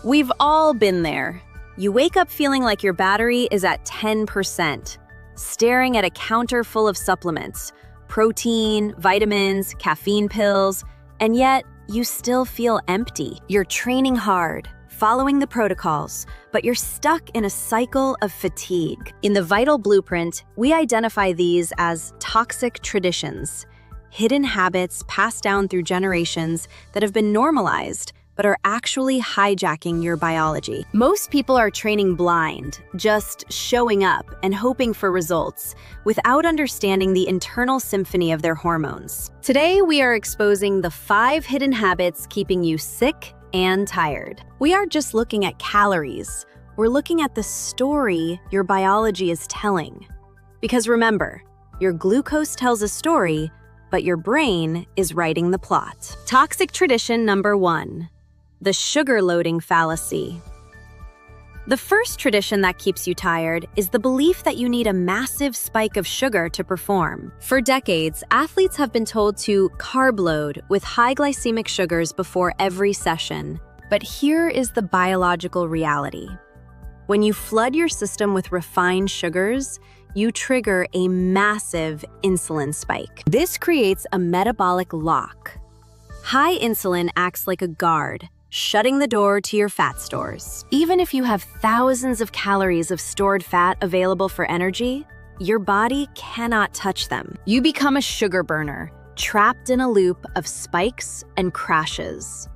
We've all been there. You wake up feeling like your battery is at 10%, staring at a counter full of supplements, protein, vitamins, caffeine pills, and yet you still feel empty. You're training hard, following the protocols, but you're stuck in a cycle of fatigue. In the Vital Blueprint, we identify these as toxic traditions, hidden habits passed down through generations that have been normalized but are actually hijacking your biology. Most people are training blind, just showing up and hoping for results, without understanding the internal symphony of their hormones. Today, we are exposing the 5 hidden habits keeping you sick and tired. We aren't just looking at calories, we're looking at the story your biology is telling. Because remember, your glucose tells a story, but your brain is writing the plot. Toxic tradition number 1. The sugar-loading fallacy. The first tradition that keeps you tired is the belief that you need a massive spike of sugar to perform. For decades, athletes have been told to carb load with high glycemic sugars before every session. But here is the biological reality. When you flood your system with refined sugars, you trigger a massive insulin spike. This creates a metabolic lock. High insulin acts like a guard, shutting the door to your fat stores. Even if you have thousands of calories of stored fat available for energy, your body cannot touch them. You become a sugar burner, trapped in a loop of spikes and crashes.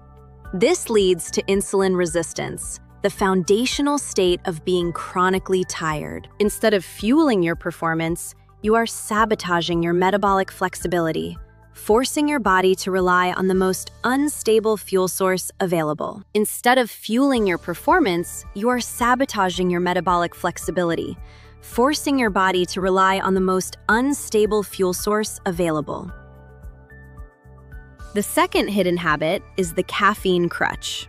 This leads to insulin resistance, the foundational state of being chronically tired. Instead of fueling your performance, you are sabotaging your metabolic flexibility, forcing your body to rely on the most unstable fuel source available. Instead of fueling your performance, you are sabotaging your metabolic flexibility, forcing your body to rely on the most unstable fuel source available. The second hidden habit is the caffeine crutch.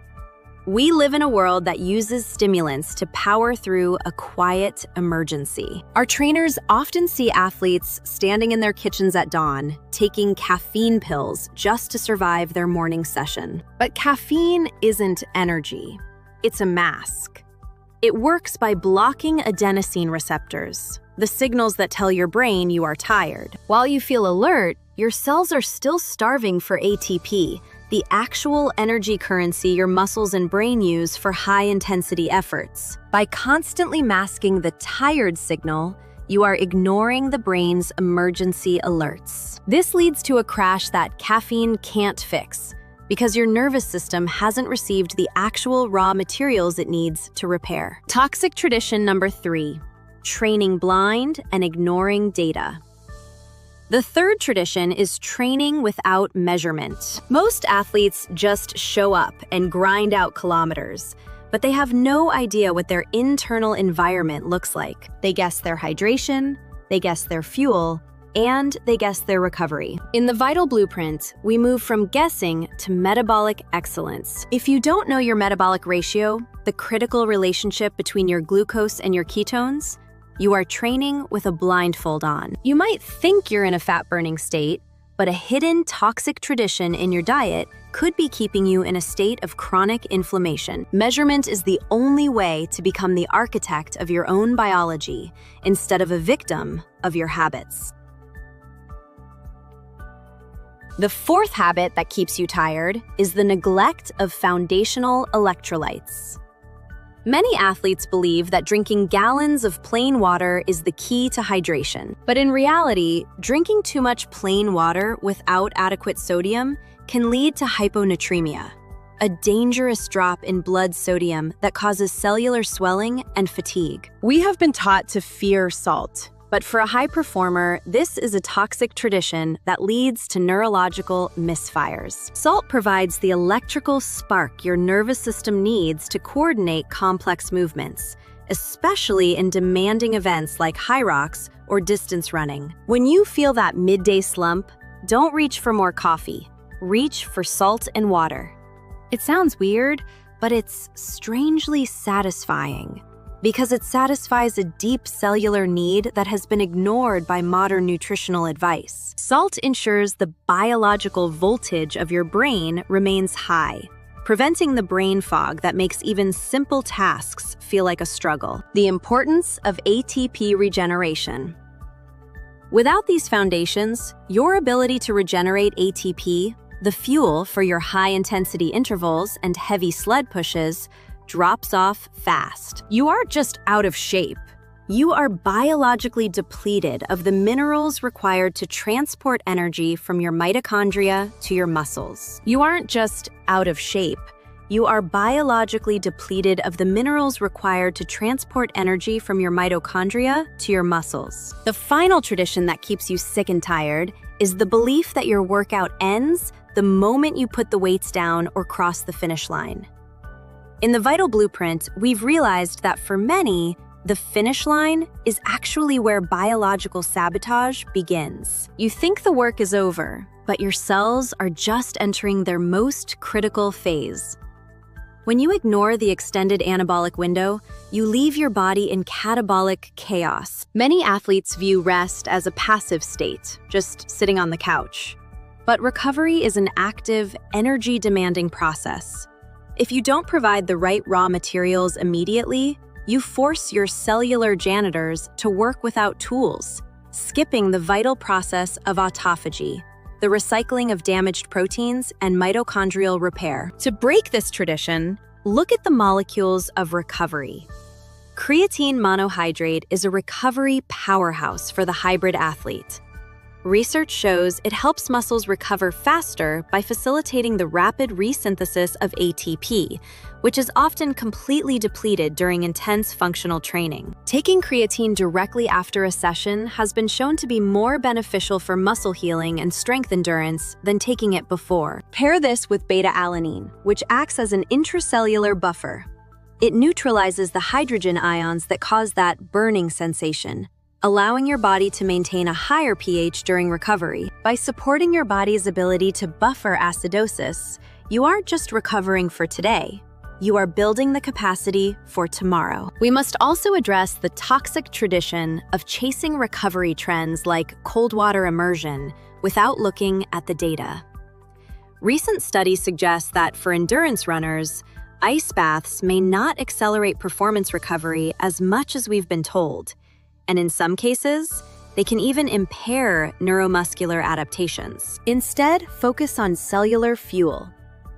We live in a world that uses stimulants to power through a quiet emergency. Our trainers often see athletes standing in their kitchens at dawn, taking caffeine pills just to survive their morning session. But caffeine isn't energy. It's a mask. It works by blocking adenosine receptors, the signals that tell your brain you are tired. While you feel alert, your cells are still starving for ATP, the actual energy currency your muscles and brain use for high-intensity efforts. By constantly masking the tired signal, you are ignoring the brain's emergency alerts. This leads to a crash that caffeine can't fix, because your nervous system hasn't received the actual raw materials it needs to repair. Toxic tradition number 3, training blind and ignoring data. The third tradition is training without measurement. Most athletes just show up and grind out kilometers, but they have no idea what their internal environment looks like. They guess their hydration, they guess their fuel, and they guess their recovery. In the Vital Blueprint, we move from guessing to metabolic excellence. If you don't know your metabolic ratio, the critical relationship between your glucose and your ketones, you are training with a blindfold on. You might think you're in a fat-burning state, but a hidden toxic tradition in your diet could be keeping you in a state of chronic inflammation. Measurement is the only way to become the architect of your own biology instead of a victim of your habits. The fourth habit that keeps you tired is the neglect of foundational electrolytes. Many athletes believe that drinking gallons of plain water is the key to hydration. But in reality, drinking too much plain water without adequate sodium can lead to hyponatremia, a dangerous drop in blood sodium that causes cellular swelling and fatigue. We have been taught to fear salt, but for a high performer, this is a toxic tradition that leads to neurological misfires. Salt provides the electrical spark your nervous system needs to coordinate complex movements, especially in demanding events like high rocks or distance running. When you feel that midday slump, don't reach for more coffee. Reach for salt and water. It sounds weird, but it's strangely satisfying, because it satisfies a deep cellular need that has been ignored by modern nutritional advice. Salt ensures the biological voltage of your brain remains high, preventing the brain fog that makes even simple tasks feel like a struggle. The importance of ATP regeneration. Without these foundations, your ability to regenerate ATP, the fuel for your high-intensity intervals and heavy sled pushes, drops off fast. You aren't just out of shape. You are biologically depleted of the minerals required to transport energy from your mitochondria to your muscles. You aren't just out of shape. You are biologically depleted of the minerals required to transport energy from your mitochondria to your muscles. The final tradition that keeps you sick and tired is the belief that your workout ends the moment you put the weights down or cross the finish line. In the Vital Blueprint, we've realized that for many, the finish line is actually where biological sabotage begins. You think the work is over, but your cells are just entering their most critical phase. When you ignore the extended anabolic window, you leave your body in catabolic chaos. Many athletes view rest as a passive state, just sitting on the couch. But recovery is an active, energy-demanding process. If you don't provide the right raw materials immediately, you force your cellular janitors to work without tools, skipping the vital process of autophagy, the recycling of damaged proteins and mitochondrial repair. To break this tradition, look at the molecules of recovery. Creatine monohydrate is a recovery powerhouse for the hybrid athlete. Research shows it helps muscles recover faster by facilitating the rapid resynthesis of ATP, which is often completely depleted during intense functional training. Taking creatine directly after a session has been shown to be more beneficial for muscle healing and strength endurance than taking it before. Pair this with beta-alanine, which acts as an intracellular buffer. It neutralizes the hydrogen ions that cause that burning sensation, allowing your body to maintain a higher pH during recovery. By supporting your body's ability to buffer acidosis, you aren't just recovering for today, you are building the capacity for tomorrow. We must also address the toxic tradition of chasing recovery trends like cold water immersion without looking at the data. Recent studies suggest that for endurance runners, ice baths may not accelerate performance recovery as much as we've been told. And in some cases, they can even impair neuromuscular adaptations. Instead, focus on cellular fuel.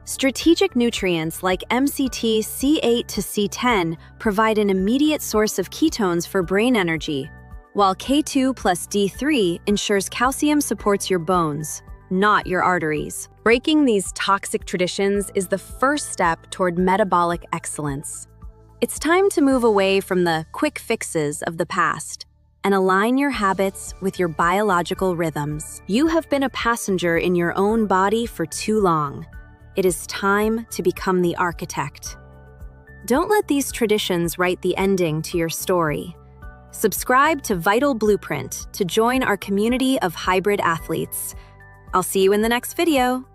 Strategic nutrients like MCT C8 to C10 provide an immediate source of ketones for brain energy, while K2 plus D3 ensures calcium supports your bones, not your arteries. Breaking these toxic traditions is the first step toward metabolic excellence. It's time to move away from the quick fixes of the past and align your habits with your biological rhythms. You have been a passenger in your own body for too long. It is time to become the architect. Don't let these traditions write the ending to your story. Subscribe to Vital Blueprint to join our community of hybrid athletes. I'll see you in the next video.